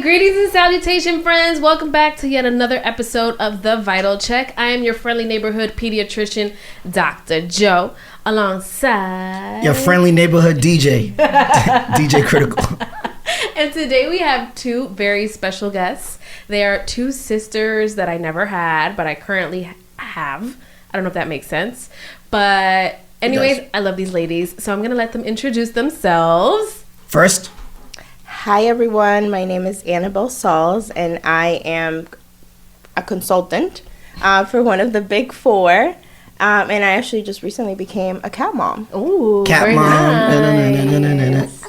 Greetings and salutation, friends. Welcome back to yet another episode of The Vital Check. I am your friendly neighborhood pediatrician, Dr. Joe, alongside your friendly neighborhood DJ, DJ Critical. And today we have two very special guests. They are two sisters that I never had, but I currently have. I don't know if that makes sense. But anyways, I love these ladies, so I'm going to let them introduce themselves. First. Hi everyone, my name is Anibel and I am a consultant for one of the big four. And I actually just recently became a cat mom. Ooh, cat mom. Nice.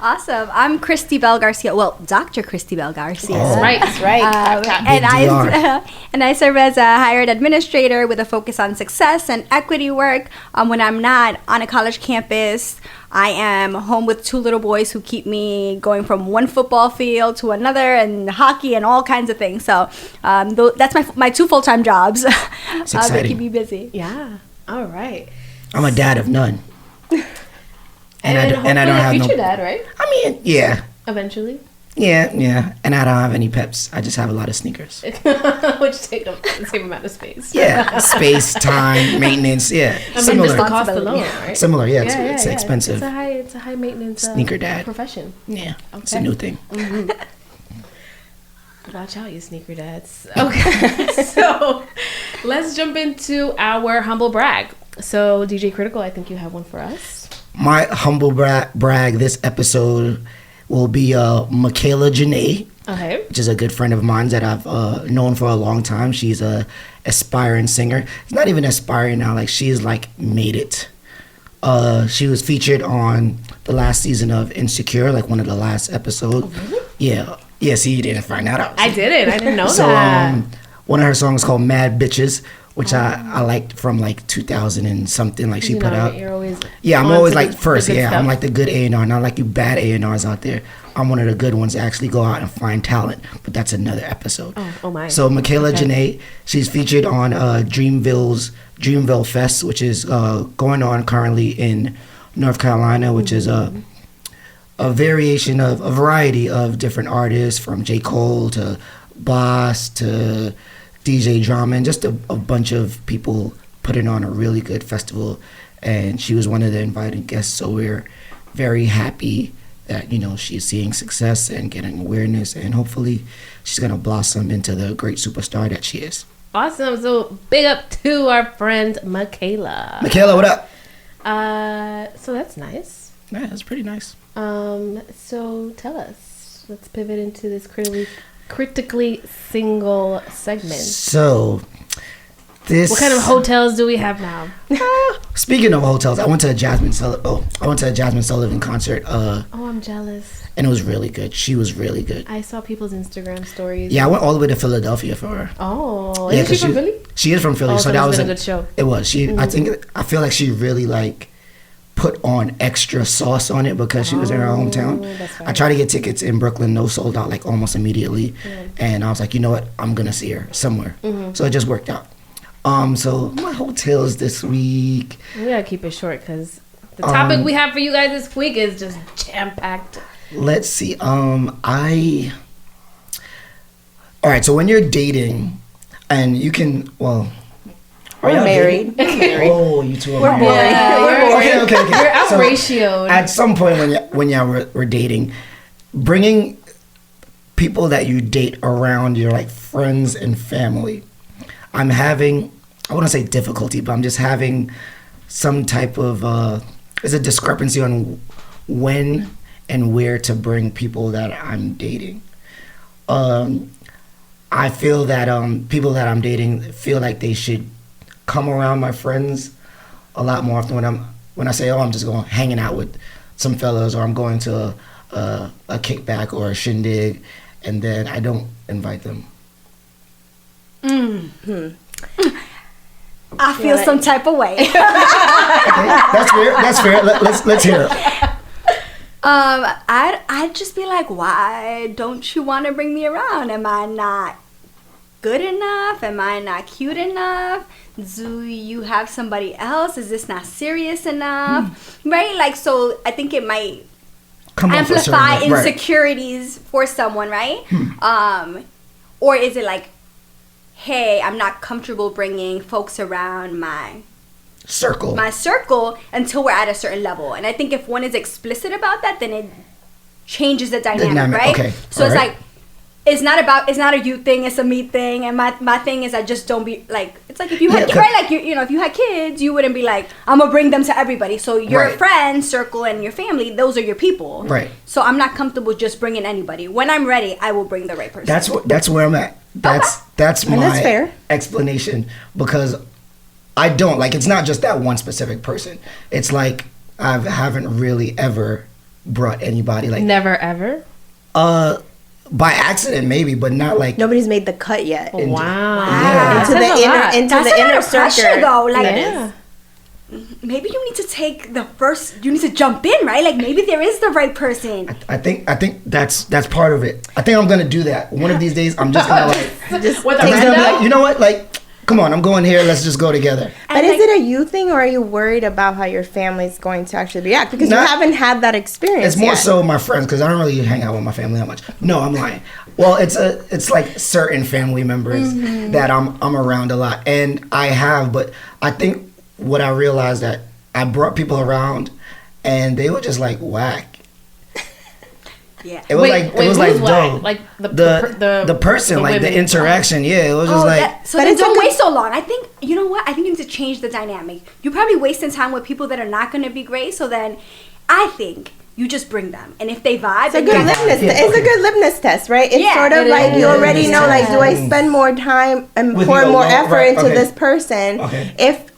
Awesome. I'm Christie-Belle Garcia. Well, Dr. Christie-Belle Garcia. That's right. That's right. And I serve as a hired administrator with a focus on success and equity work. When I'm not on a college campus, I am home with two little boys who keep me going from one football field to another, and hockey and all kinds of things. So that's my two full-time jobs. They keep me busy. Yeah. All right. I'm a dad of none. And I don't have future no dad, right? I mean, yeah. Eventually. Yeah. And I don't have any pets. I just have a lot of sneakers. Which take up the same amount of space. Yeah. Space, time, maintenance. Yeah. I mean, similar. just the cost alone, right? Similar. Yeah. It's expensive. It's a high maintenance sneaker dad profession. Yeah. Okay. It's a new thing. Mm-hmm. Watch out, you sneaker dads. Okay. So let's jump into our humble brag. So DJ Critical, I think you have one for us. My humble brag this episode will be Michaela Janae, Okay. which is a good friend of mine that I've known for a long time. She's a aspiring singer. It's not even aspiring now. Like, she's like made it. She was featured on the last season of Insecure, like one of the last episodes. Oh, really? Yeah. Yeah, see, you didn't find that out. I didn't know So, that. one of her songs called Mad Bitches, which I liked from like 2000 and something, like she put out. You're always I'm always like first. Yeah, I'm like the good A&R, not like you bad A&Rs out there. I'm one of the good ones that actually go out and find talent, but that's another episode. Oh my. So Michaela Janae, she's featured on Dreamville Fest, which is going on currently in North Carolina, which is a variety of different artists, from J. Cole to Boss to DJ Drama, and just a bunch of people putting on a really good festival. And she was one of the invited guests, so we're very happy that, she's seeing success and getting awareness, and hopefully she's going to blossom into the great superstar that she is. Awesome. So big up to our friend Michaela. Michaela, what up? So that's nice. Yeah, that's pretty nice. So tell us. Let's pivot into this critically single segment. So, what kind of hotels do we have now? Speaking of hotels, I went to a Jasmine Sullivan concert. I'm jealous. And it was really good. She was really good. I saw people's Instagram stories. Yeah, I went all the way to Philadelphia for her. Oh, yeah, is she from Philly? She is from Philly, so that was a good show. It was. I feel like she really put on extra sauce on it because she was in her hometown. That's right. I tried to get tickets in Brooklyn, no, sold out like almost immediately. Yeah. And I was like, you know what? I'm gonna see her somewhere. Mm-hmm. So it just worked out. So my hotels this week. We gotta keep it short because the topic we have for you guys this week is just jam packed. Let's see. All right. So when you're dating, and you can, we're married. Oh, you two are We're married. Yeah, Okay. We're out So ratioed. at some point when y'all were dating, bringing people that you date around your like friends and family, I'm having, I wouldn't say difficulty, but I'm just having some type of there's a discrepancy on when and where to bring people that I'm dating. I feel that people that I'm dating feel like they should come around my friends a lot more often. When I say, I'm just going hanging out with some fellas, or I'm going to a kickback or a shindig, and then I don't invite them. Mm-hmm. I feel some type of way. Okay, that's fair. Let's hear it. I'd just be like, why don't you want to bring me around? Am I not good enough? Am I not cute enough? Do you have somebody else? Is this not serious enough? Right? Like, so I think it might amplify certain, right. insecurities for someone, right? Or is it like, hey, I'm not comfortable bringing folks around my circle until we're at a certain level? And I think if one is explicit about that, then it changes the dynamic, right? Okay. So it's like, it's not a you thing, it's a me thing. And my thing is, I just don't be like, it's like if you had, right? Like, you know, if you had kids, you wouldn't be like, I'm gonna bring them to everybody. So your friend circle and your family, those are your people. Right. So I'm not comfortable just bringing anybody. When I'm ready, I will bring the right person. That's where I'm at. That's my fair explanation, because I don't, like, it's not just that one specific person. It's like I haven't really ever brought anybody, like, never ever. By accident maybe, but not like nobody's made the cut yet. Wow. Yeah. Into the inner pressure, though. Like, yeah. Maybe you need to take you need to jump in, right? Like, maybe there is the right person. I think that's part of it. I think I'm gonna do that one of these days. I'm just gonna like, you know what, like, come on, I'm going here, let's just go together. But is it a you thing, or are you worried about how your family's going to actually react? Because you haven't had that experience. It's more so my friends, because I don't really hang out with my family that much. No, I'm lying. Well, it's like certain family members that I'm around a lot, and I have. But I think what I realized, that I brought people around, and they were just like whack. Yeah. It was dull. Like the person, the like women. the interaction. Yeah, it was just like. But then don't waste so long. I think, you know what? I think you need to change the dynamic. You're probably wasting time with people that are not going to be great. So then, I think you just bring them, and if they vibe, it's a good litmus test, right? It's sort of like you already know, like, do I spend more time and pour more effort into this person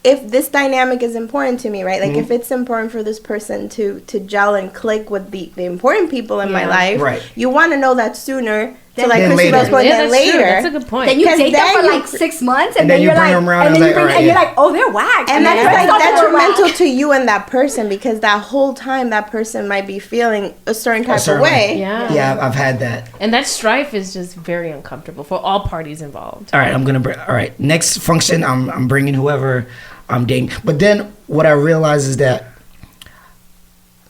if this dynamic is important to me, right? Like, if it's important for this person to gel and click with the important people in my life, you want to know that sooner. So, like Christie-Belle's point, then later. That's a good point. Then you date them for like 6 months, and then you're like, you're like, oh, they're whack. And that's like detrimental to you and that person, because that whole time that person might be feeling a certain type of way. Yeah, I've had that. And that strife is just very uncomfortable for all parties involved. All right, next function, I'm bringing whoever I'm dating. But then what I realize is that,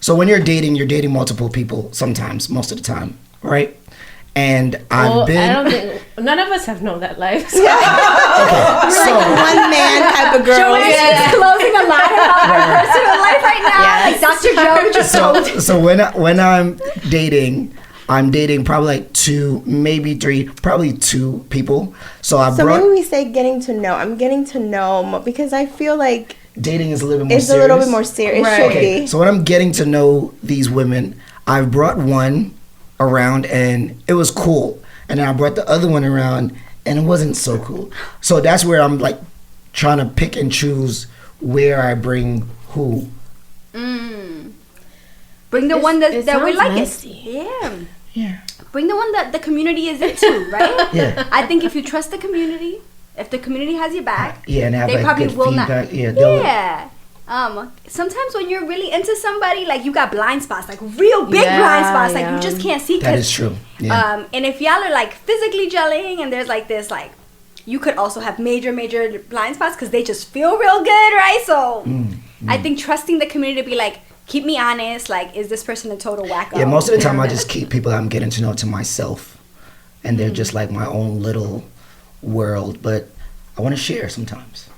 so when you're dating multiple people sometimes, most of the time, right? And I don't think none of us have known that life. So. We're like one man type of girl. Joanne's disclosing a lot about her personal life right now. Like Dr. Joe just told. So when I'm dating probably like 2, maybe 3, probably 2 people. So maybe we say getting to know. I'm getting to know, because I feel like dating is a little bit more serious. It's a little bit more serious. Right. It should be. So when I'm getting to know these women, I've brought one around and it was cool, and then I brought the other one around and it wasn't so cool. So that's where I'm like trying to pick and choose where I bring who. Bring the one that we like messy. Yeah. Bring the one that the community is into, right? Yeah. I think if you trust the community, if the community has your back, and have they like probably good will feedback. not. Yeah. Sometimes when you're really into somebody, like, you got blind spots, like real big blind spots, like you just can't see. That is true. Yeah. And if y'all are like physically gelling, and there's like this, like, you could also have major blind spots because they just feel real good, right? So I think trusting the community to be like, keep me honest, like, is this person a total wacko? Yeah, most of the time I just keep people I'm getting to know to myself, and they're just like my own little world, but I want to share sometimes.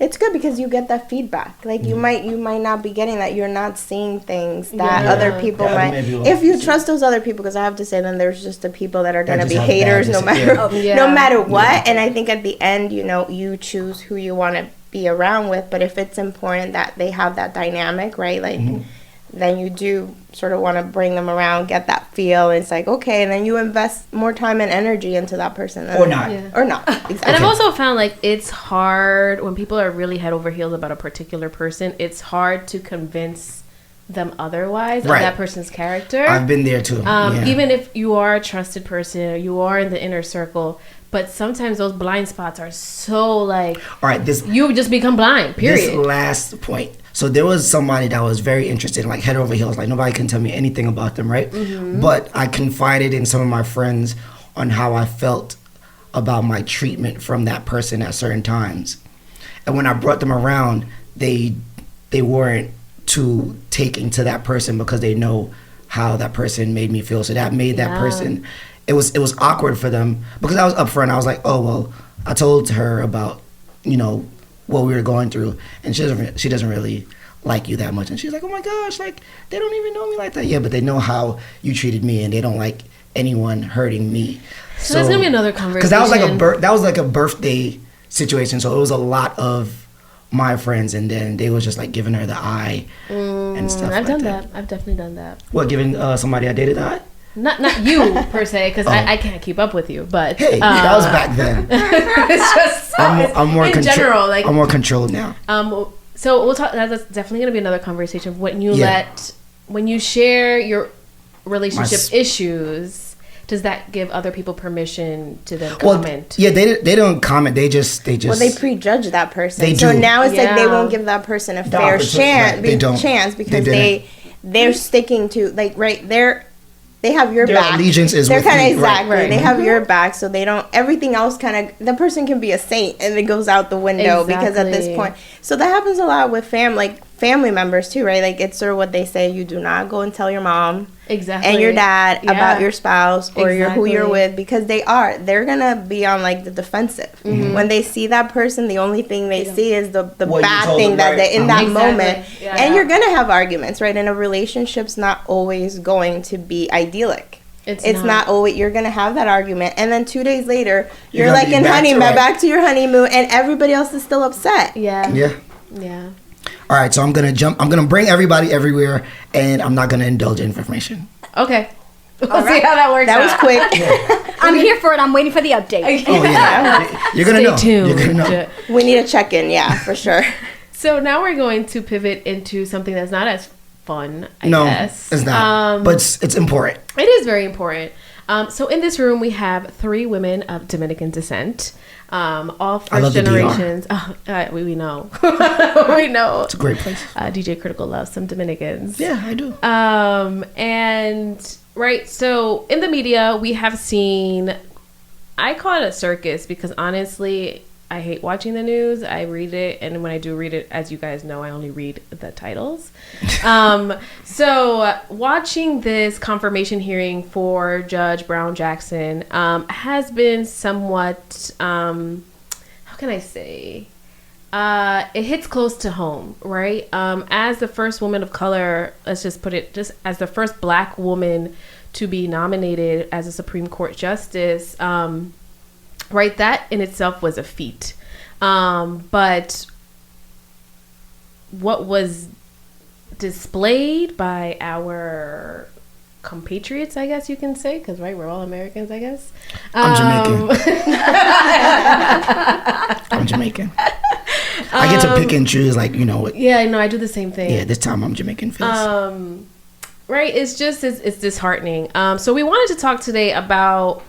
It's good because you get that feedback. Like, you might not be getting that. You're not seeing things that other people might. If you trust those other people, because I have to say, then there's just the people that are going to be haters no matter what. And I think at the end, you choose who you want to be around with. But if it's important that they have that dynamic, right? Like, then you do sort of want to bring them around, get that feel. And it's like, okay, and then you invest more time and energy into that person. Or not. Or not. Exactly. And I've also found, like, it's hard when people are really head over heels about a particular person. It's hard to convince them otherwise of that person's character. I've been there too. Even if you are a trusted person, or you are in the inner circle, but sometimes those blind spots are so, like, all right, you just become blind, period. This last point. So there was somebody that was very interested, like head over heels, like nobody can tell me anything about them, right? But I confided in some of my friends on how I felt about my treatment from that person at certain times. And when I brought them around, they weren't too taking to that person because they know how that person made me feel. So that made that person, it was awkward for them because I was upfront. I was like, oh, well, I told her about, you know, what we were going through, and she doesn't really like you that much. And she's like, oh my gosh, like, they don't even know me like that. Yeah, but they know how you treated me, and they don't like anyone hurting me. So that's gonna be another conversation. Because that was like a birthday situation, so it was a lot of my friends, and then they was just like giving her the eye and stuff. I've done that. I've definitely done that. What, giving somebody I dated the eye? Not you per se, because I can't keep up with you. But hey, that was back then. It's just I'm more in general. Like, I'm more controlled now. So we'll talk. That's definitely gonna be another conversation. When you share your relationship issues, does that give other people permission to then comment? Yeah, they don't comment. They just. Well, they prejudge that person. They so do. now it's like they won't give that person a fair chance because they're sticking to they have your their back. Allegiance is they're with kind of me. exactly. Right. They have your back, so they don't. Everything else kind of the person can be a saint and it goes out the window because at this point. So that happens a lot with family members too, right? Like it's sort of what they say: you do not go and tell your mom and your dad about your spouse or who you're with, because they're gonna be on like the defensive. When they see that person, the only thing they see is the bad thing that they in that moment, and you're gonna have arguments, right? And a relationship's not always going to be idyllic. It's not always. You're gonna have that argument, and then 2 days later, you're like in honeymoon, back to your honeymoon, and everybody else is still upset. Yeah. All right, so I'm gonna bring everybody everywhere, and I'm not gonna indulge in information. Okay. We'll see how that works. That was quick. I'm here for it. I'm waiting for the update. Oh yeah, you're gonna know. Tuned. You're gonna know. We need a check-in, for sure. So now we're going to pivot into something that's not as fun, I guess. It's not. But it's important. It is very important. So in this room, we have 3 women of Dominican descent. All first generations. We know. We know. It's a great place. DJ Critical loves some Dominicans. Yeah, I do. And right, so in the media, we have seen, I call it a circus because honestly, I hate watching the news. I read it, and when I do read it, as you guys know, I only read the titles. So watching this confirmation hearing for Judge Brown Jackson has been somewhat, how can I say? It hits close to home, right? As the first woman of color, let's just put it, just as the first Black woman to be nominated as a Supreme Court justice, right, that in itself was a feat. But what was displayed by our compatriots, I guess you can say, because right, we're all Americans, I guess. I'm Jamaican. I'm Jamaican. I get to pick and choose, like, you know. Yeah, no, I do the same thing. Yeah, this time I'm Jamaican feels. Right, it's disheartening. So we wanted to talk today about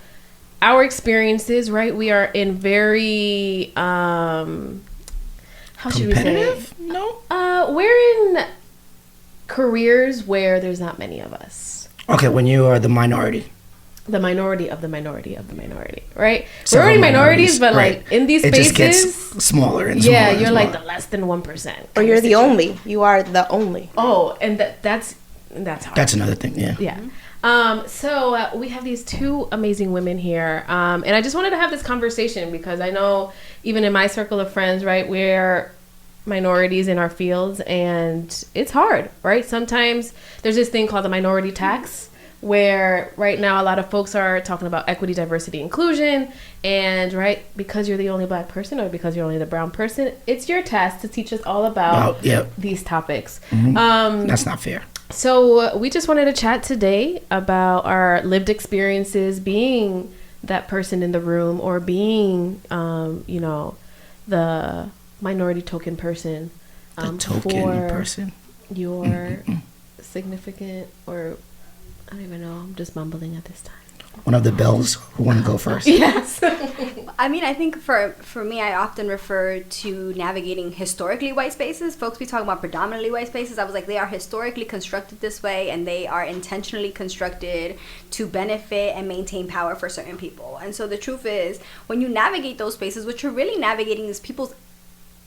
our experiences, right? We are in very, how should we say? No? We're in careers where there's not many of us. Okay, when you are the minority. The minority of the minority of the minority, right? We're already minorities, but like in these spaces, it just gets smaller and smaller. Yeah, you're like the less than 1%. Or you're the only. You are the only. Oh, and that's hard. That's another thing, yeah. Yeah. So we have these 2 amazing women here. And I just wanted to have this conversation because I know even in my circle of friends, right, we're minorities in our fields and it's hard, right? Sometimes there's this thing called the minority tax where right now a lot of folks are talking about equity, diversity, inclusion. And right, because you're the only Black person or because you're only the brown person, it's your task to teach us all about these topics. Mm-hmm. That's not fair. So we just wanted to chat today about our lived experiences being that person in the room or being, the minority token person. Person. Your significant, or I don't even know, I'm just mumbling at this time. One of the Bells who want to go first. Yes. I mean, I think for me, I often refer to navigating historically white spaces. Folks be talking about predominantly white spaces. I was like, they are historically constructed this way, and they are intentionally constructed to benefit and maintain power for certain people. And so the truth is, when you navigate those spaces, what you're really navigating is people's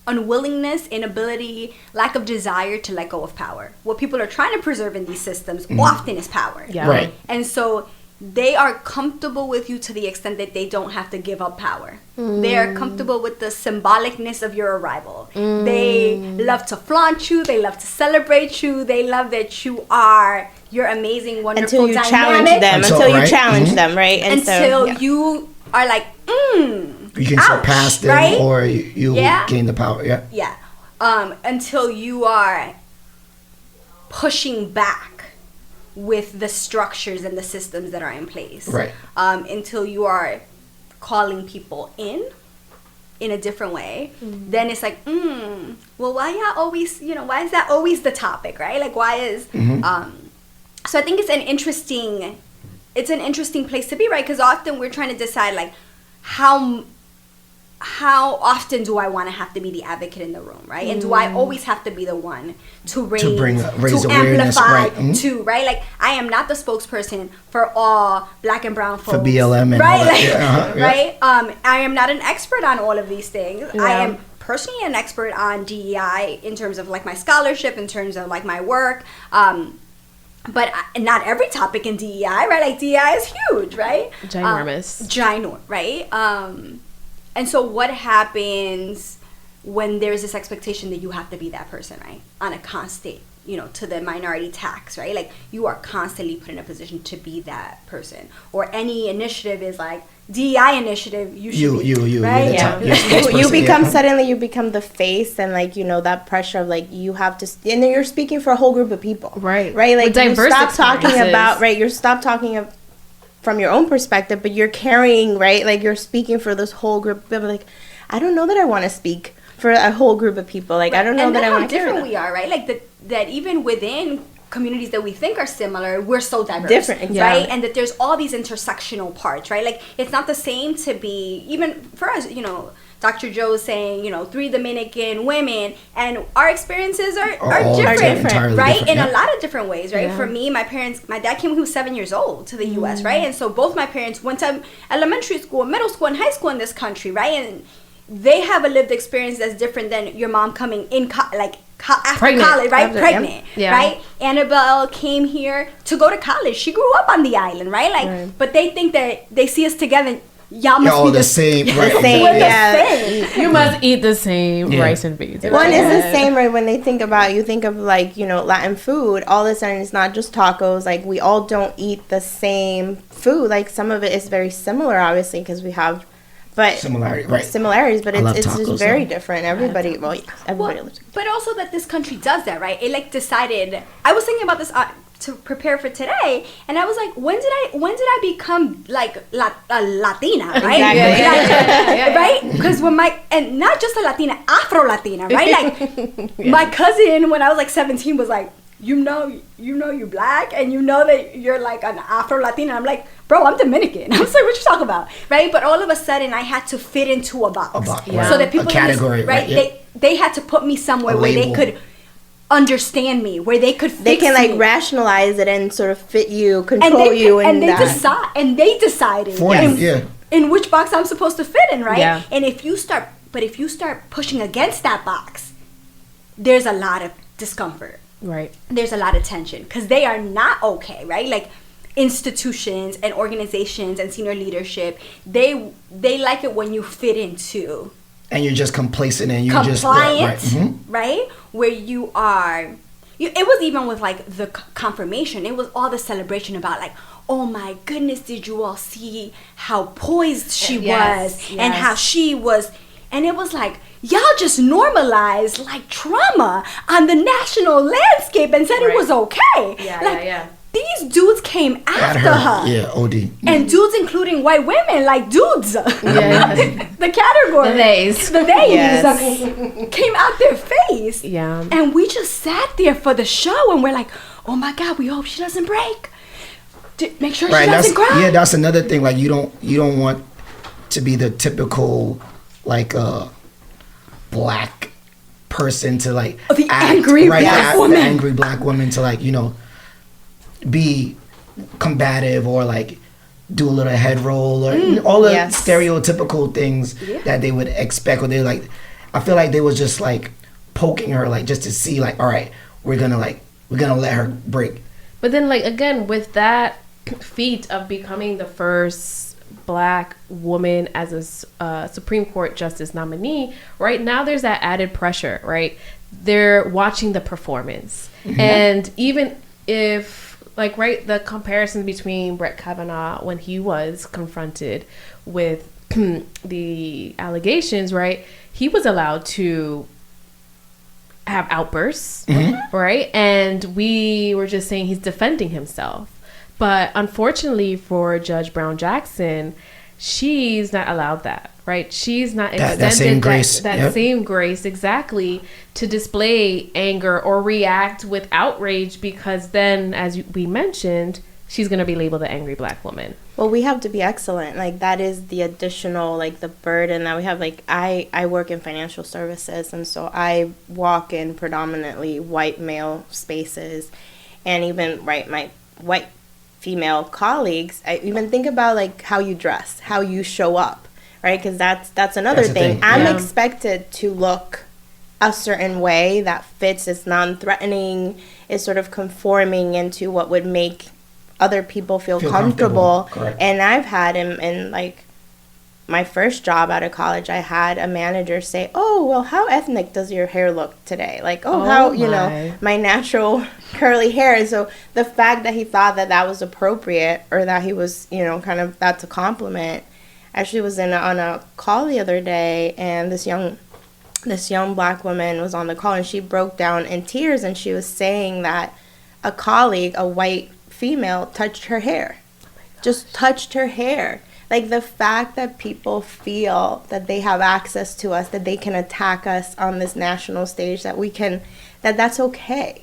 unwillingness, inability, lack of desire to let go of power. What people are trying to preserve in these systems often is power. Yeah. Right. And so they are comfortable with you to the extent that they don't have to give up power. They are comfortable with the symbolicness of your arrival. They love to flaunt you. They love to celebrate you. They love that you're amazing, wonderful, Until you dynamic. challenge them. Until you right? challenge them, right? And Until so, you are like, You can ouch, surpass them, right? or you Yeah. gain the power. Yeah. Yeah. Until you are pushing back with the structures and the systems that are in place. Right. Until you are calling people in a different way, then it's like, well, why y'all always, why is that always the topic, right? Like, why is, so I think it's an interesting place to be, right? Because often we're trying to decide, like, how often do I want to have to be the advocate in the room, right? And do I always have to be the one to raise awareness, amplify, right? right? Like, I am not the spokesperson for all Black and brown folks. For BLM and right? all that. Like, Yeah, right? I am not an expert on all of these things. Yeah. I am personally an expert on DEI in terms of, like, my scholarship, in terms of, like, my work. But not every topic in DEI, right? Like, DEI is huge, right? Ginormous. Right? And so what happens when there's this expectation that you have to be that person, right? On a constant, to the minority tax, right? Like, you are constantly put in a position to be that person. Or any initiative is like, DEI initiative, you should be, right? Suddenly you become the face, and, like, that pressure of, like, you have to, and then you're speaking for a whole group of people. Right. Like, with you diverse stop talking experiences. about, right, you stop talking from your own perspective, but you're carrying, right, like, you're speaking for this whole group of people. Like, I don't know that I want to speak for a whole group of people. Like, I don't know that I want to carry different them. we are, right? Like, that even within communities that we think are similar, we're so diverse. Different, right? exactly. And that there's all these intersectional parts, right? Like, it's not the same to be, even for us, Dr. Joe's saying, 3 Dominican women, and our experiences are different, right? In a lot of different ways, right? Yeah. For me, my dad came when he was 7 years old to the U.S., right? And so both my parents went to elementary school, middle school, and high school in this country, right? And they have a lived experience that's different than your mom coming in, after Pregnant. college, right? After, Pregnant, yeah. right? Anibel came here to go to college. She grew up on the island, right? Like, but they think that they see us together. Y'all must be the same, right? We're the same. You must eat the same rice and beans. One is the same, right? When they think about, you think of, like, Latin food, all of a sudden it's not just tacos. Like, we all don't eat the same food. Like, some of it is very similar, obviously, because we have, similarities, but it's just very different. Everybody, everybody lives. But also that this country does that, right? It, like, decided. I was thinking about this to prepare for today, and I was like, when did I become, like, a Latina, right? Exactly. Right? Because and not just a Latina, Afro Latina, right? Like, my cousin when I was like 17 was like, you're black, and that you're, like, an Afro Latina. I'm like, bro, I'm Dominican. I was like, what you talking about, right? But all of a sudden, I had to fit into a box, so that people, a category, right? Yeah. They had to put me somewhere where they could understand me, where they could fix they can, like, me. rationalize it and sort of fit you, control you, and they decided For you, in which box I'm supposed to fit in, right? Yeah. And if you start pushing against that box, there's a lot of discomfort. Right. There's a lot of tension because they are not okay, right? Like, institutions and organizations and senior leadership, they like it when you fit into, and you're just complacent and you compliant, just right? Where you are. It was even with, like, the confirmation. It was all the celebration about, like, oh my goodness, did you all see how poised she was and how she was. And it was like, y'all just normalized, like, trauma on the national landscape and said it was okay. These dudes came after her. Yeah, OD. And dudes including white women, like, dudes. The category. The theys came out their face. Yeah. And we just sat there for the show, and we're like, oh my God, we hope she doesn't break. Make sure she doesn't cry. Yeah, that's another thing. Like, you don't want to be the typical, like, black person to, like, the angry black woman. The angry black woman to, like, be combative or, like, do a little head roll or all the stereotypical things that they would expect, or they're like, I feel like they was just like poking her, like just to see, like, all right, we're gonna let her break. But then, like, again, with that feat of becoming the first Black woman as a Supreme Court justice nominee, right now there's that added pressure, right? They're watching the performance. And even if, like, right, the comparison between Brett Kavanaugh when he was confronted with the allegations, right, he was allowed to have outbursts, right? And we were just saying he's defending himself. But unfortunately for Judge Brown Jackson, she's not allowed that, right? She's not extended that same grace. That same grace, exactly, to display anger or react with outrage, because then, as we mentioned, she's going to be labeled the angry Black woman. Well, we have to be excellent. Like, that is the additional, like, the burden that we have. Like, I work in financial services, and so I walk in predominantly white male spaces. And even, right, my white female colleagues, I even think about, like, how you dress, how you show up, right? Because that's another thing. I'm expected to look a certain way that fits, is non-threatening, is sort of conforming into what would make other people feel comfortable. And I've had in like my first job out of college, I had a manager say, "Oh, well, how ethnic does your hair look today?" Like, how, you know, my natural curly hair. And so the fact that he thought that that was appropriate, or that he was, you know, kind of, that's a compliment. Actually was on a call the other day, and this young Black woman was on the call, and she broke down in tears, and she was saying that a colleague, a white female, touched her hair. Just touched her hair. Like, the fact that people feel that they have access to us, that they can attack us on this national stage, that we can, that's okay.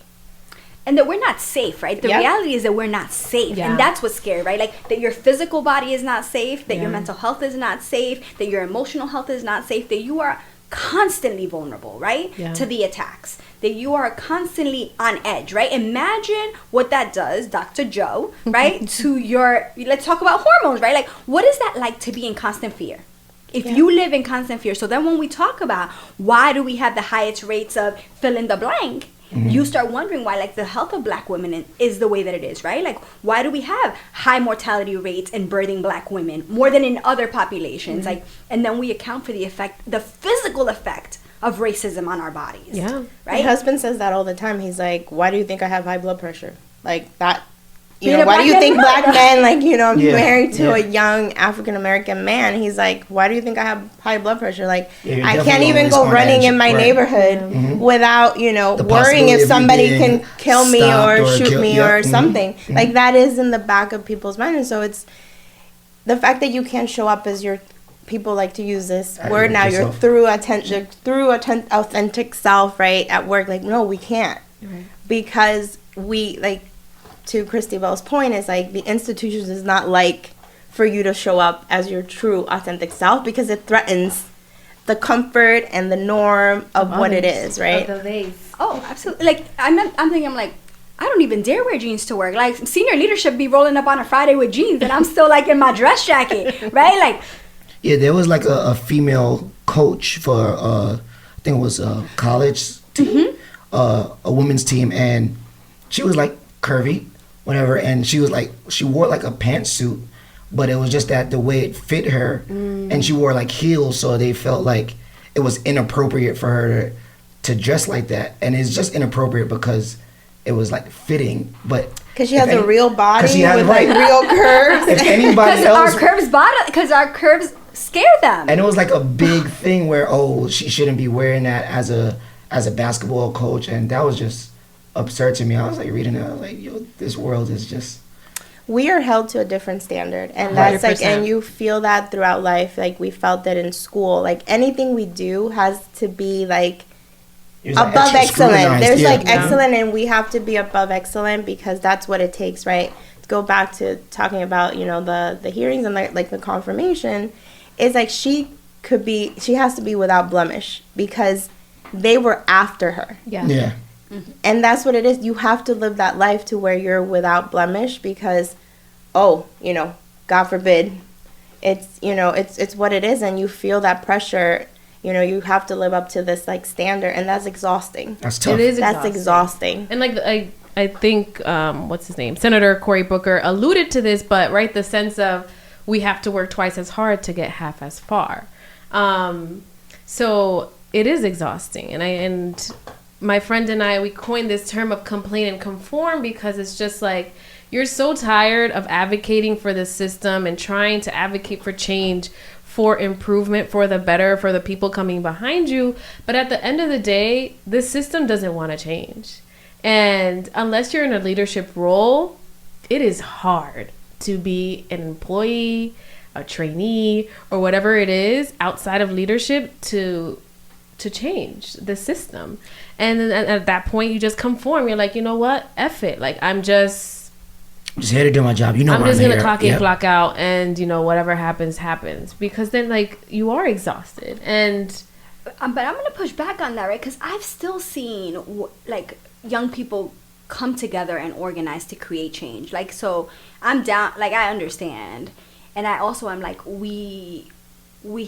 And that we're not safe, right? The reality is that we're not safe. And that's what's scary, right? Like, that your physical body is not safe, that your mental health is not safe, that your emotional health is not safe, that you are constantly vulnerable, right? To the attacks, that you are constantly on edge, right? Imagine what that does, Dr. Joe, right? To your, let's talk about hormones, right? Like, what is that like to be in constant fear? If you live in constant fear. So then when we talk about why do we have the highest rates of fill in the blank, you start wondering why, like, the health of Black women is the way that it is, right? Like, why do we have high mortality rates in birthing Black women more than in other populations? Like, and then we account for the physical effect of racism on our bodies. Right? My husband says that all the time. He's like, "Why do you think I have high blood pressure?" Like, that, you know, why do you think Black men, like, you know, I'm married to a young African-American man. He's like, "Why do you think I have high blood pressure?" Like, I can't even go running in my neighborhood without, you know, worrying if somebody can kill me or shoot me or something. Like, that is in the back of people's minds. And so it's the fact that you can't show up as your, people like to use this word now, you're through authentic self, right, at work. Like, no, we can't. Because we, like, to Christie-Belle's point, is like, the institutions is not like for you to show up as your true authentic self, because it threatens the comfort and the norm of what it is, right? Oh, absolutely. Like, I'm thinking, I'm like, I don't even dare wear jeans to work. Like, senior leadership be rolling up on a Friday with jeans, and I'm still, like, in my dress jacket, right? Like, yeah, there was like a female coach for I think it was a college team, a women's team, and she was like curvy, whatever, and she was like, she wore like a pantsuit, but it was just that the way it fit her, and she wore like heels, so they felt like it was inappropriate for her to dress like that, and it's just inappropriate because it was like fitting, but because she has a real body with like real curves. If anybody else, because our curves scare them, and it was like a big thing where, oh, she shouldn't be wearing that as a basketball coach, and that was just absurd to me. I was like reading it, I was like, yo, this world is just, we are held to a different standard, and that's 100%. Like, and you feel that throughout life. Like, we felt that in school. Like, anything we do has to be like above excellent. There's like excellent, and we have to be above excellent, because that's what it takes, right? To go back to talking about, you know, the hearings and like the confirmation, is like, she has to be without blemish, because they were after her. And that's what it is. You have to live that life to where you're without blemish, because, oh, you know, God forbid, it's, you know, it's what it is, and you feel that pressure. you have to live up to this like standard, and that's exhausting. That's tough. It is That's exhausting. And like I think what's his name, Senator Cory Booker alluded to this, but right, the sense of we have to work twice as hard to get half as far. So it is exhausting, and my friend and I, we coined this term of complain and conform, because it's just like you're so tired of advocating for the system and trying to advocate for change, for improvement, for the better, for the people coming behind you. But at the end of the day, the system doesn't want to change. And unless you're in a leadership role, it is hard to be an employee, a trainee, or whatever it is outside of leadership to change the system. And then at that point, you just conform. You're like, you know what? F it. Like, I'm just here to do my job. I'm just going to clock in, Yep. clock out, and, whatever happens, happens. Because then, like, you are exhausted. And but I'm going to push back on that, right? Because I've still seen, like, young people come together and organize to create change. Like, so I'm down, like, I understand. And I also am like, we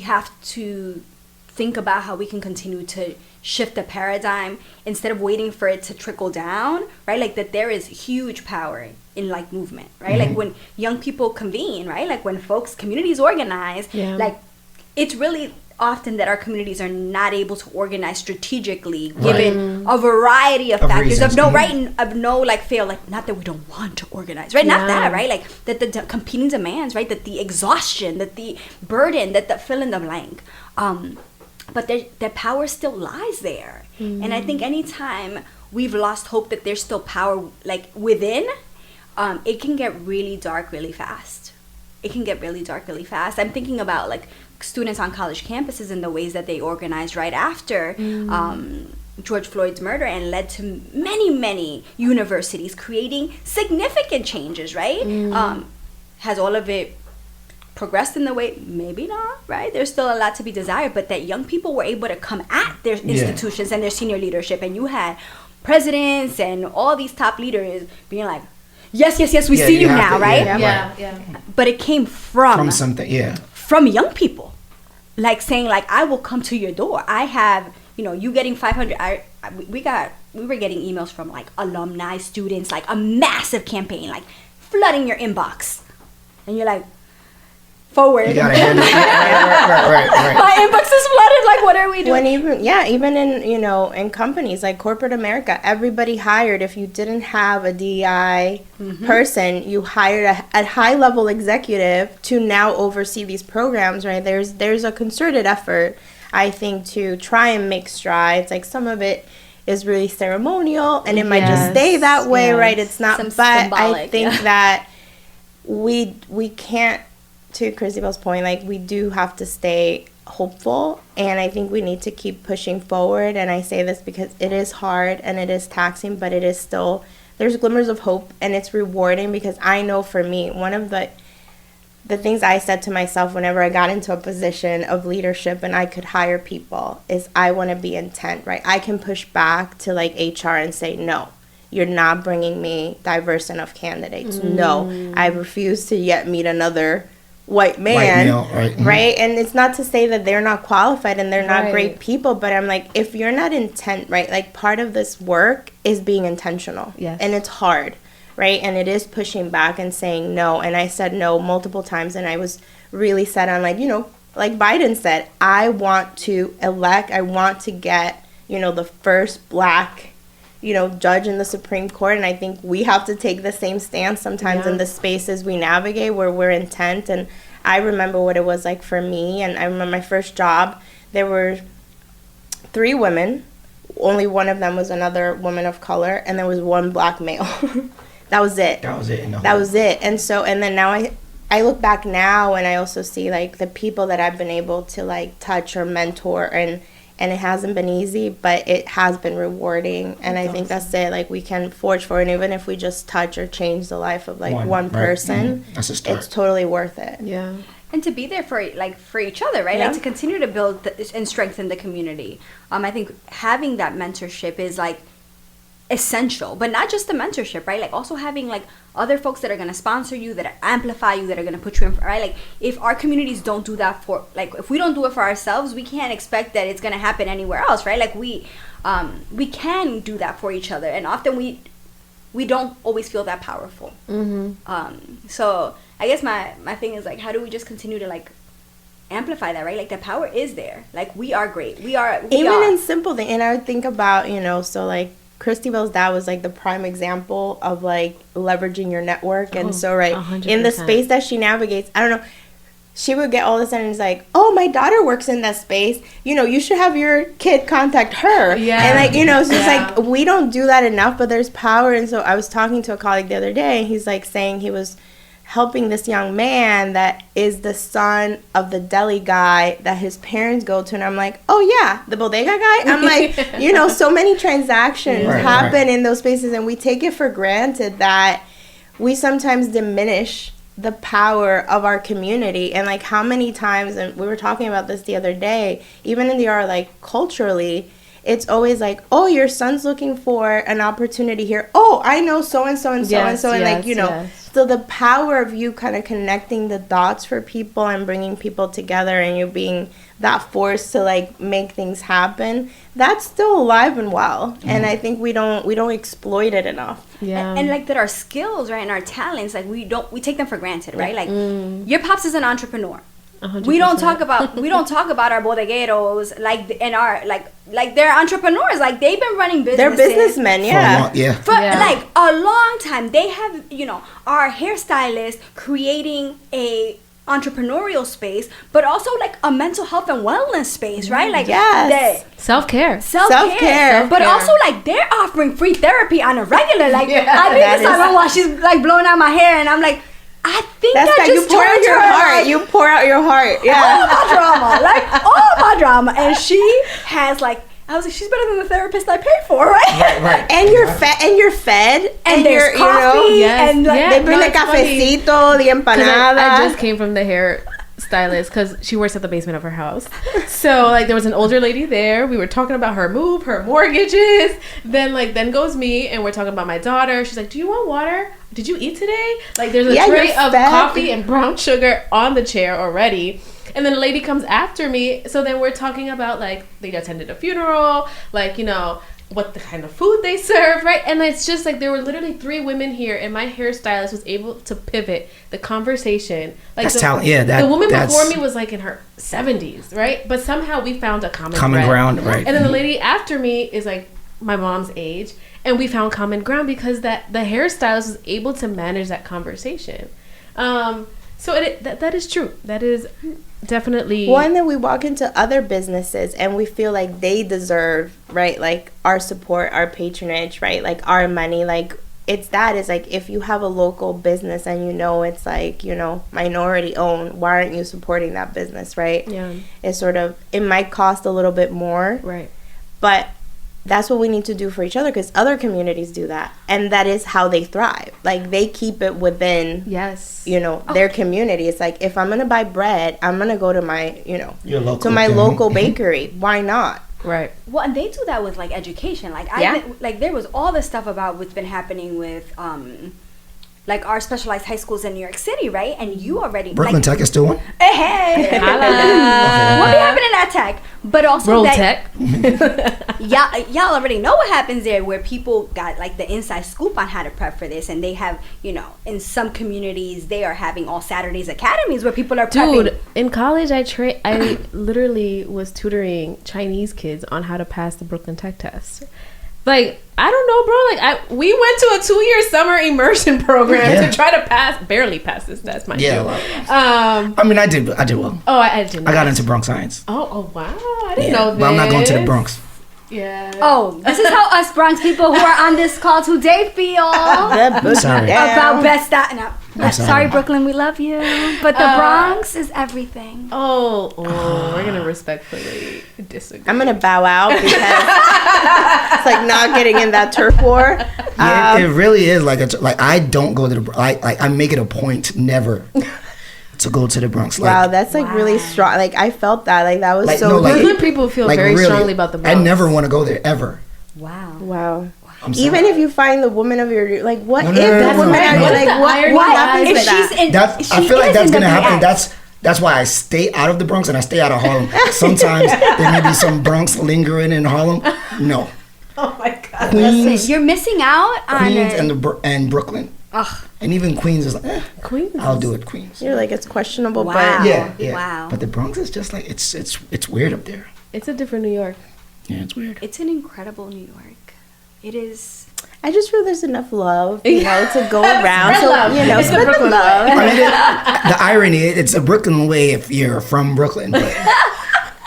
have to think about how we can continue to shift the paradigm instead of waiting for it to trickle down, right? Like, that there is huge power in, like, movement, right? Like, when young people convene, right? Like, when communities organize, like, it's really often that our communities are not able to organize strategically, given a variety of factors reasons. of no like fail, like, not that we don't want to organize, right? Not that, right? Like, that the competing demands, right? That the exhaustion, that the burden, that the fill in the blank, but their power still lies there. And I think anytime we've lost hope that there's still power, like, within, it can get really dark really fast. I'm thinking about, like, students on college campuses and the ways that they organized right after George Floyd's murder, and led to many universities creating significant changes, right? Has all of it progressed in the way? Maybe not, right? There's still a lot to be desired, but that young people were able to come at their institutions and their senior leadership, and you had presidents and all these top leaders being like, yes, we see you now, right? yeah. But it came from something, from young people, like, saying, like, I will come to your door. I have, you getting 500. We were getting emails from, like, alumni, students, like, a massive campaign, like, flooding your inbox, and you're like, forward. You gotta handle it. Right. My inbox is flooded. Like, what are we doing? When even in in companies like corporate America, everybody hired. If you didn't have a DEI person, you hired a high level executive to now oversee these programs. Right? There's a concerted effort, I think, to try and make strides. Like, some of it is really ceremonial, and it might just stay that way. Right? It's not. But symbolic, I think that we can't. To Christie-Belle's point, like, we do have to stay hopeful, and I think we need to keep pushing forward. And I say this because it is hard and it is taxing, but it is still, there's glimmers of hope, and it's rewarding, because I know for me, one of the things I said to myself whenever I got into a position of leadership and I could hire people is, I want to be intent, right? I can push back to, like, HR and say, no, you're not bringing me diverse enough candidates. No, I refuse to yet meet another white male, right? And it's not to say that they're not qualified and they're not great people, but I'm like, if you're not intent, right? Like, part of this work is being intentional. Yes. And it's hard, right? And it is pushing back and saying no. And I said no multiple times, and I was really set on, like, like Biden said, I want to get, the first Black judge in the Supreme Court. And I think we have to take the same stance sometimes in the spaces we navigate where we're intent. And I remember what it was like for me. And I remember my first job, there were 3 women. Only one of them was another woman of color. And there was 1 Black male. That was it. That was it. And so, and then now I look back now, and I also see, like, the people that I've been able to, like, touch or mentor, and it hasn't been easy, but it has been rewarding. And I think that's it. Like, we can forge forward, and even if we just touch or change the life of, like, one person, that's a start. It's totally worth it. Yeah. And to be there for each other, right? Like, to continue to build and strengthen the community. I think having that mentorship is, like, essential, but not just the mentorship, right? Like also having like other folks that are going to sponsor you, that amplify you, that are going to put you in, right? Like if our communities don't do that for, like if we don't do it for ourselves, we can't expect that it's going to happen anywhere else, right? Like we can do that for each other, and often we don't always feel that powerful. So I guess my thing is like, how do we just continue to like amplify that, right? Like the power is there. Like we are great. We are in simple things. And I would think about, so like Christie-Belle's dad was like the prime example of like leveraging your network. And so 100%. In the space that she navigates, I don't know, she would get all of a sudden, it's like, oh, my daughter works in that space, you should have your kid contact her. And like, it's just like we don't do that enough, but there's power. And so I was talking to a colleague the other day, and he's like saying he was helping this young man that is the son of the deli guy that his parents go to. And I'm like, oh yeah, the bodega guy. I'm like, so many transactions happen in those spaces, and we take it for granted that we sometimes diminish the power of our community. And like how many times, and we were talking about this the other day, even in the art, like culturally, it's always like, oh, your son's looking for an opportunity here. Oh, I know so-and-so and so-and-so. And like, so the power of you kind of connecting the dots for people and bringing people together, and you being that force to like make things happen, that's still alive and well. And I think we don't exploit it enough. And like that our skills, right, and our talents, like we take them for granted, right? Like your pops is an entrepreneur. 100%. We don't talk about our bodegueros like they're entrepreneurs, like they've been running businesses. They're businessmen, for like a long time. They have our hairstylist creating a entrepreneurial space, but also like a mental health and wellness space, right? Like self-care, but also like they're offering free therapy on a regular. Like I think this time while she's like blowing out my hair, and I'm like, I think that's that just you pour out your heart. Like, you pour out your heart. All my drama. And she has like, I was like, she's better than the therapist I pay for, right? And you're fed. And there's coffee. And like, they bring the cafecito, the empanada. I just came from the hair stylist because she works at the basement of her house. So like there was an older lady there. We were talking about her move, her mortgages. Then goes me, and we're talking about my daughter. She's like, do you want water? Did you eat today? Like there's a tray of coffee and brown sugar on the chair already. And then a lady comes after me. So then we're talking about like they attended a funeral, like, what the kind of food they serve, right? And it's just like there were literally 3 women here, and my hairstylist was able to pivot the conversation. Like that's talent. The woman before me was like in her 70s, right? But somehow we found a common ground, right? And then the lady after me is like my mom's age, and we found common ground because that the hairstylist was able to manage that conversation. So that is true. That is definitely. Well, and then we walk into other businesses and we feel like they deserve, right, like our support, our patronage, right, like our money. Like it's like if you have a local business and it's like, minority owned, why aren't you supporting that business, right? It's sort of, it might cost a little bit more, right, but that's what we need to do for each other, because other communities do that, and that is how they thrive. Like they keep it within their community. It's like, if I'm gonna buy bread, I'm gonna go to my local bakery. Why not? Right. Well, and they do that with like education. Like like there was all this stuff about what's been happening with like our specialized high schools in New York City, right? And you already Brooklyn Tech is still one. Hey, what be happening at Tech? But also Roll Tech. y'all already know what happens there, where people got like the inside scoop on how to prep for this, and they have, in some communities they are having all Saturdays academies where people are prepping. Dude, in college I literally was tutoring Chinese kids on how to pass the Brooklyn Tech test. Like, I don't know, bro. Like, we went to a 2-year summer immersion program to try to barely pass this test, mind you. I mean, I did well. Oh, I didn't. I got into Bronx Science. Oh, wow. I didn't know this. But I'm not going to the Bronx. Yeah. Oh, this is how us Bronx people who are on this call today feel I'm sorry. about best that. No. Sorry, Brooklyn, we love you, but the Bronx is everything. Oh, we're gonna respectfully disagree. I'm gonna bow out because it's like not getting in that turf war. Yeah, it really is like I don't go to the. I make it a point never to go to the Bronx. Wow, that's like really strong. Like I felt that. Like that was so. Brooklyn people feel very strongly about the Bronx. I never want to go there ever. Wow. Even if you find the woman of your like, what No, if no, no, the no, woman no, of no. your like what happens if with that? she's in? I feel like that's gonna happen. That's why I stay out of the Bronx and I stay out of Harlem. Sometimes there may be some Bronx lingering in Harlem. No, Oh my god. Queens, You're missing out on Queens it. and Brooklyn, and even Queens is like, Queens. I'll do it, Queens. You're like, it's questionable, Wow. but Yeah. Wow. But the Bronx is just like it's weird up there. It's a different New York. Yeah, it's weird. It's an incredible New York. It is. I just feel there's enough love, to go around. Spread So, love. It's the spread Brooklyn love. I mean, the irony, it's a Brooklyn way if you're from Brooklyn, but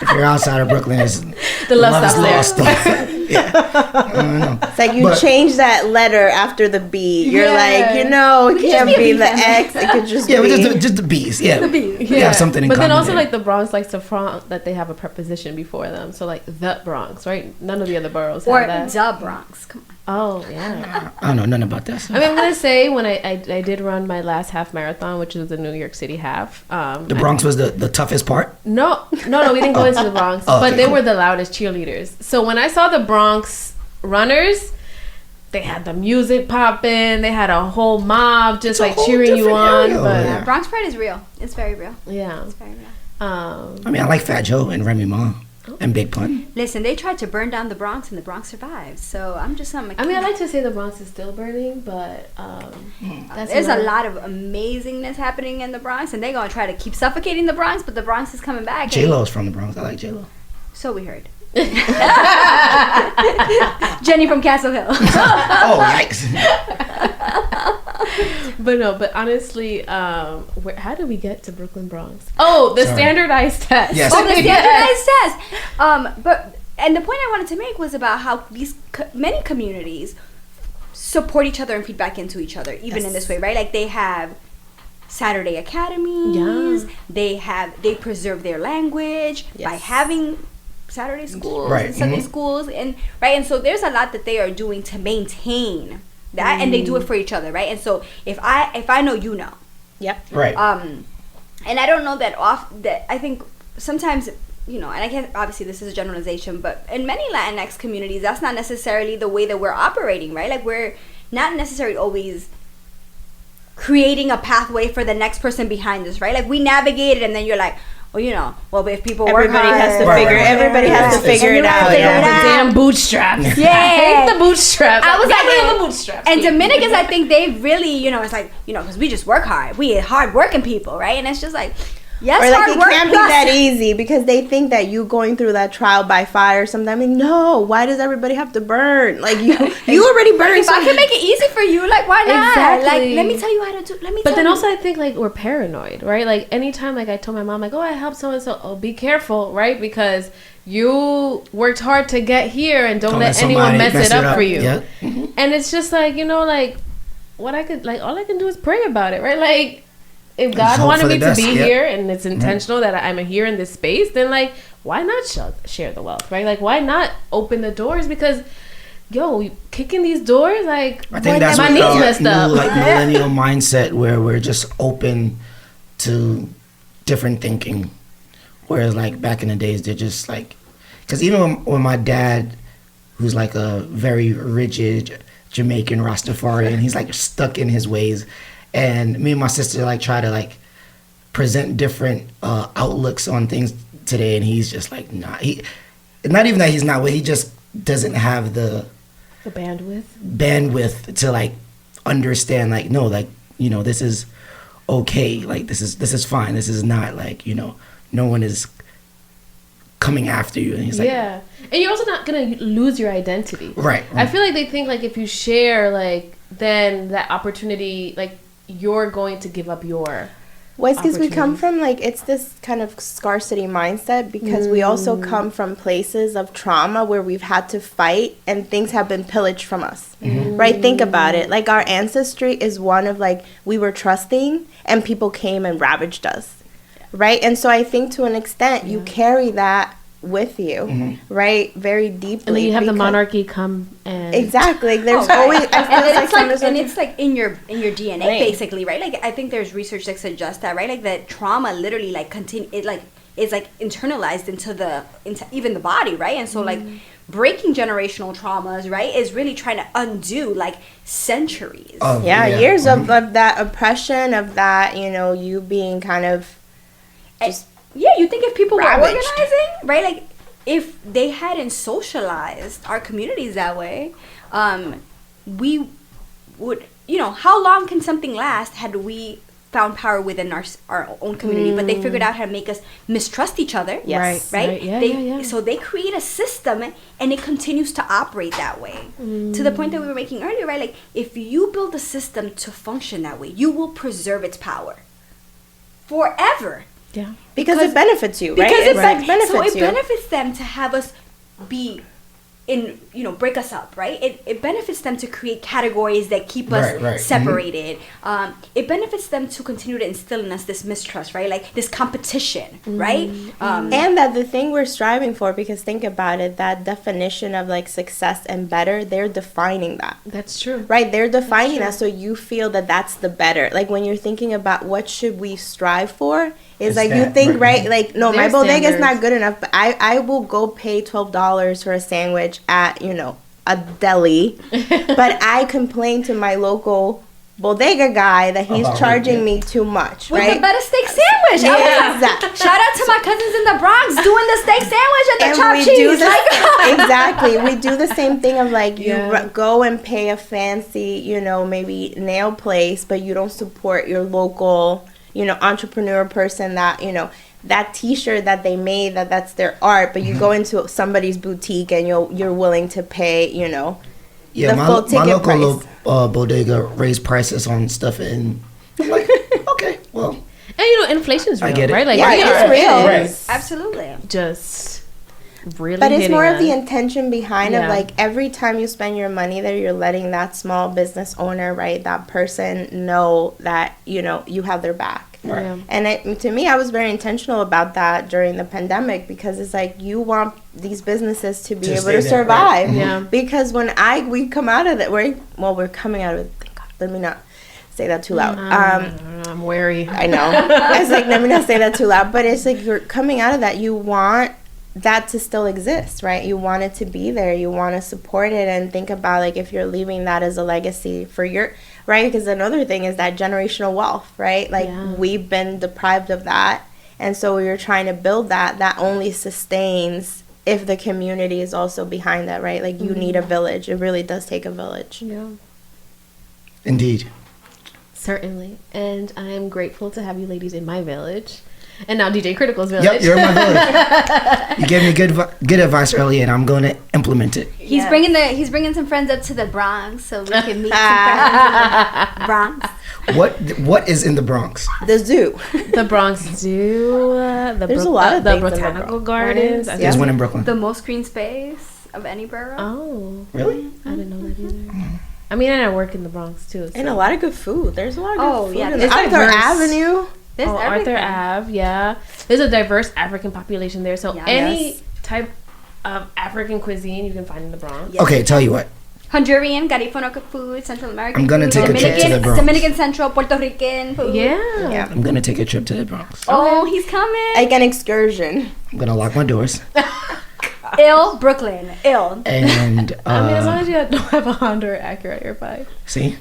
if you're outside of Brooklyn, it's The love is stops there. lost. Yeah, I don't know. It's like you But- change that letter after the B. You're Yeah. like, it can't be a be B the family. X. It could just Yeah, be. but just the bees. Yeah, Yeah, something in but then common also there. like the Bronx likes to front that they have a preposition before them. So like the Bronx, right? None of the other boroughs Or have that. the Bronx. Come on. Oh yeah. I don't know nothing about that. So. I mean, I'm gonna say when I did run my last half marathon, which was the New York City half. The Bronx was the toughest part. No, we didn't go into the Bronx, Oh, but okay, they cool. were the loudest cheerleaders. So when I saw the Bronx runners, they had the music popping. They had a whole mob just a like whole cheering you different on. area But over there. Bronx Pride is real. It's very real. yeah, It's very real. I mean, I like Fat Joe and Remy Ma and Big Pun. Listen, they tried to burn down the Bronx and the Bronx survived. So I'm just something. I mean, I like to say the Bronx is still burning, but that's There's a another- lot of amazingness happening in the Bronx, and they're gonna try to keep suffocating the Bronx, but the Bronx is coming back. J Lo's from the Bronx. I like J Lo. So we heard. Jenny from Castle Hill. Oh, yikes! But honestly, how did we get to Brooklyn Bronx? Oh, the Sorry. standardized test. Yes. Oh, the standardized test. And the point I wanted to make was about how these many communities support each other and feed back into each other, even in this way, right? Like they have Saturday academies. Yeah. They preserve their language by having Saturday schools Right. and Sunday schools, and so there's a lot that they are doing to maintain that, and they do it for each other, right? And so if I know, you know. Yep. Right. And I don't know that I think sometimes, and I can't, obviously this is a generalization, but in many Latinx communities, that's not necessarily the way that we're operating, right? Like we're not necessarily always creating a pathway for the next person behind us, right? Like we navigate it, and then you're like, but if people Everybody work hard, has to Right, figure. right, right. Everybody has to It's- figure it out. The Yeah. damn bootstraps. Yeah. I hate the bootstraps. I was Get rid like, of the bootstraps. and Dominicans, I think they really, it's like, because we just work hard. We hard working people, right? And it's just like, yes, Or like hard it work can't be plus- that easy because they think that you going through that trial by fire sometimes. No, why does everybody have to burn? Like you already burned. If I can make it easy for you, like why not? Exactly. Like let me tell you how to do. But then also I think like we're paranoid, right? Like anytime like I told my mom like, oh, I helped so and so, oh, be careful, right? Because you worked hard to get here and don't let anyone mess it up for you. Yeah. And it's just like, like what all I can do is pray about it, right? Like if God hope wanted for the me to best, be yeah. here and it's intentional that I'm here in this space, then like why not share the wealth, right? Like why not open the doors? Because you kicking these doors, like I think that's my what knees the messed new, up. like millennial mindset where we're just open to different thinking. Whereas like back in the days, they're just like, because even when my dad, who's like a very rigid Jamaican Rastafarian, he's like stuck in his ways, and me and my sister like try to like present different outlooks on things today, and he's just like, nah. Not even that he's not, but he just doesn't have the bandwidth to like understand like, no, like, this is okay, like this is fine, this is not like, no one is coming after you. And he's like, yeah, and you're also not gonna lose your identity, right. I feel like they think like if you share, like then that opportunity, like you're going to give up your Well, it's because we come opportunities. from like, it's this kind of scarcity mindset because we also come from places of trauma where we've had to fight and things have been pillaged from us, right? Think about it. Like our ancestry is one of like, we were trusting and people came and ravaged us, right? And so I think to an extent you carry that with you, right? Very deeply. and then you have the because- monarchy come and Exactly. There's Oh, always, I feel and like it's like, there's and a- it's like in your DNA Right. basically, right? Like I think there's research that suggests that, right? Like that trauma literally like it is like internalized into even the body, right? And so like breaking generational traumas, right, is really trying to undo like centuries. Years of that oppression, of that, you know, you being kind of just you think if people ravaged. were organizing, right, like if they hadn't socialized our communities that way, we would, you know, how long can something last had we found power within our own community? But they figured out how to make us mistrust each other. Yes. Right? Yeah. So they create a system, and it continues to operate that way. To the point that we were making earlier, right? Like, if you build a system to function that way, you will preserve its power forever. Yeah. Because it benefits you, right? Because it benefits so it you. benefits them to have us be in, you know, break us up, right? It benefits them to create categories that keep us separated. It benefits them to continue to instill in us this mistrust, right? Like this competition, right? And that the thing we're striving for, because think about it, that definition of like success and better, they're defining that. That's true. Right, they're defining that, so you feel that that's the better. Like when you're thinking about what should we strive for, is like you think, right, like, no, my bodega is not good enough, but I will go pay $12 for a sandwich at, you know, a deli, but I complain to my local bodega guy that he's charging me too much, with right? the better steak sandwich. Yeah, exactly. Shout out to my cousins in the Bronx doing the steak sandwich and the And chopped we cheese. do this, exactly. We do the same thing of like you go and pay a fancy, you know, maybe nail place, but you don't support your local, you know, entrepreneur person that, you know, that T-shirt that they made, that's their art, but you go into somebody's boutique and you're willing to pay, you know, Yeah, the full my ticket local price. bodega raised prices on stuff, and I'm like, okay, well. And you know, inflation's real, I get it. right? Like, Yeah, it's real. Right. Absolutely. Just really. But it's more of the hitting intention behind Yeah. it. Like every time you spend your money there, you're letting that small business owner, right, that person know that, you know, you have their back. Right. Yeah. And to me, I was very intentional about that during the pandemic, because it's like you want these businesses to be To able stay to there, survive. right. Yeah. Because when we come out of that, we're coming out of it. Thank God. Let me not say that too loud. I'm wary. I know. It's like, let me not say that too loud. But it's like you're coming out of that. You want that to still exist, right? You want it to be there. You want to support it, and think about like if you're leaving that as a legacy for your, right? Because another thing is that generational wealth, right? Like we've been deprived of that, and so you're trying to build that only sustains if the community is also behind that, right? Like you need a village. It really does take a village. Yeah. Indeed. Certainly. And I am grateful to have you ladies in my village. And now DJ Critical's village. Yep, you're in my village. You gave me good advice earlier, and I'm going to implement it. He's bringing some friends up to the Bronx so we can meet some friends in the Bronx. What is in the Bronx? The zoo. The Bronx Zoo. There's a lot of the things in the Botanical Bronx. Gardens. I There's think- one in Brooklyn. The most green space of any borough. Oh. Really? I didn't know that either. I mean, and I work in the Bronx too. So. And a lot of good food. There's a lot of good food. yeah. in It's Arthur diverse. Avenue. There's Arthur everything. Ave, yeah. There's a diverse African population there. So Yes. any type of African cuisine you can find in the Bronx. Yes. Okay, tell you what. Honduran, Garifano food, Central American I'm gonna food, take a trip to the Bronx. Dominican Central, Puerto Rican food. Yeah. Yeah. I'm going to take a trip to the Bronx. Oh, he's coming. Like an excursion. I'm going to lock my doors. Ill, Brooklyn. Ill. And, I mean, as long as you don't have a Honda or Acura, you're fine. see?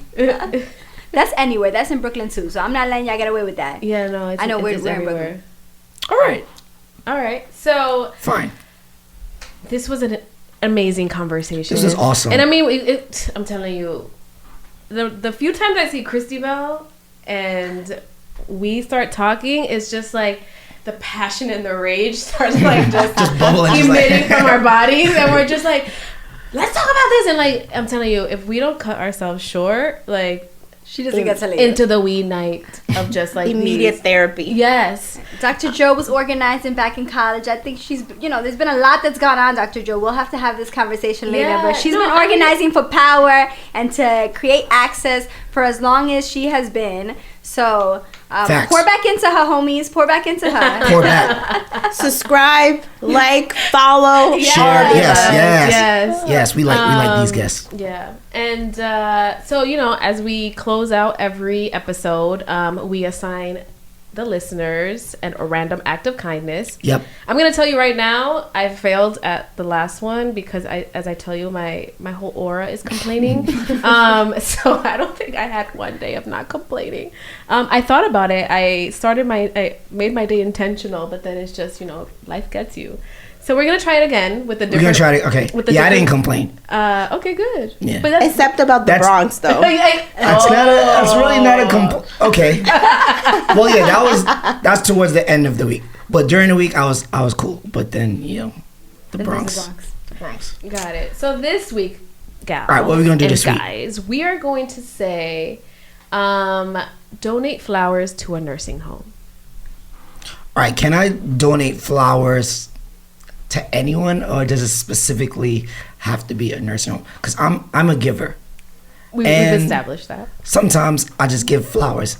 That's anywhere. That's in Brooklyn too. So I'm not letting y'all get away with that. Yeah, no, it's, I know it's we're in everywhere. Brooklyn. All right. All right. So Fine. this was an amazing conversation. This was awesome. And I mean, I'm telling you, the few times I see Christie-Belle and we start talking, it's just like the passion and the rage starts like just bubbling, just like- emitting from our bodies, and we're just like, let's talk about this. And like, I'm telling you, if we don't cut ourselves short, like, She doesn't get to leave. into the wee night of just like Immediate these- therapy. Yes. Dr. Joe was organizing back in college. I think she's, there's been a lot that's gone on, Dr. Joe. We'll have to have this conversation later. Yeah, But she's no, been I mean- organizing for power and to create access for as long as she has been. So Facts. pour back into her, homies. Pour back into her. Pour back. Subscribe, like, follow, Share. all of Yes, that. yes. Yes, we like these guests. Yeah. And so, as we close out every episode, we assign the listeners and a random act of kindness. Yep. I'm gonna tell you right now, I failed at the last one because as I tell you, my whole aura is complaining. So I don't think I had one day of not complaining. I thought about it. I made my day intentional, but then it's just, life gets you. So we're gonna try it again with the different. We're gonna try it. Okay. I didn't complain. Okay, good. Yeah. But Except about the Bronx, though. That's really not a okay. Well, yeah, that's towards the end of the week. But during the week, I was cool. But then the Bronx. Got it. So this week, gals. All right, what are we gonna do this week, guys? We are going to say, donate flowers to a nursing home. All right, can I donate flowers to anyone, or does it specifically have to be a nursing home? Because I'm a giver. We've established that. Sometimes I just give flowers.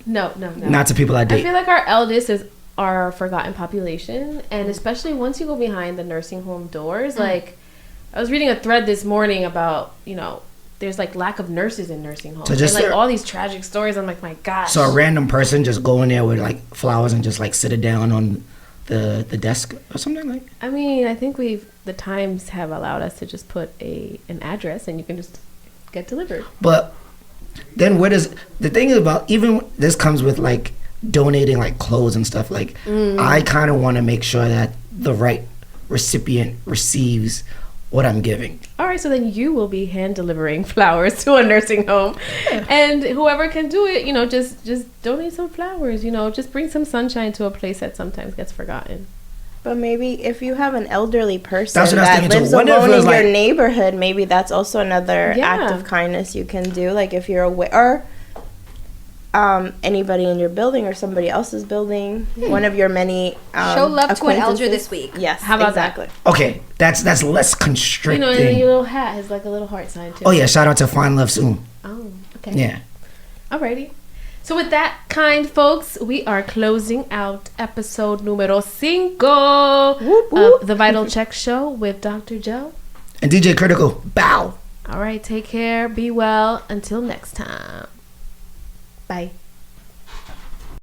No. Not to people I date. I feel like our eldest is our forgotten population, and especially once you go behind the nursing home doors, like I was reading a thread this morning about there's like lack of nurses in nursing homes, and like all these tragic stories. I'm like, my gosh. So a random person just go in there with like flowers and just like sit it down on the desk or something like. I mean, I think the times have allowed us to just put an address and you can just get delivered. But then the thing is about, even this comes with like donating like clothes and stuff, like I kind of want to make sure that the right recipient receives what I'm giving. All right, so then you will be hand delivering flowers to a nursing home, and whoever can do it, just donate some flowers. Just bring some sunshine to a place that sometimes gets forgotten. But maybe if you have an elderly person that lives alone in your neighborhood, maybe that's also another act of kindness you can do. Like if you're away, or anybody in your building or somebody else's building, one of your many show love to an elder this week. Yes, how about exactly. that? Okay, that's less constricting. And your little hat has like a little heart sign too. Oh yeah, shout out to Find Love Soon. Oh, okay. Yeah. Alrighty. So with that, kind folks, we are closing out episode numero 5 of the Vital Check Show with Dr. Joe and DJ Critical. Bow. All right, take care, be well, until next time. Bye.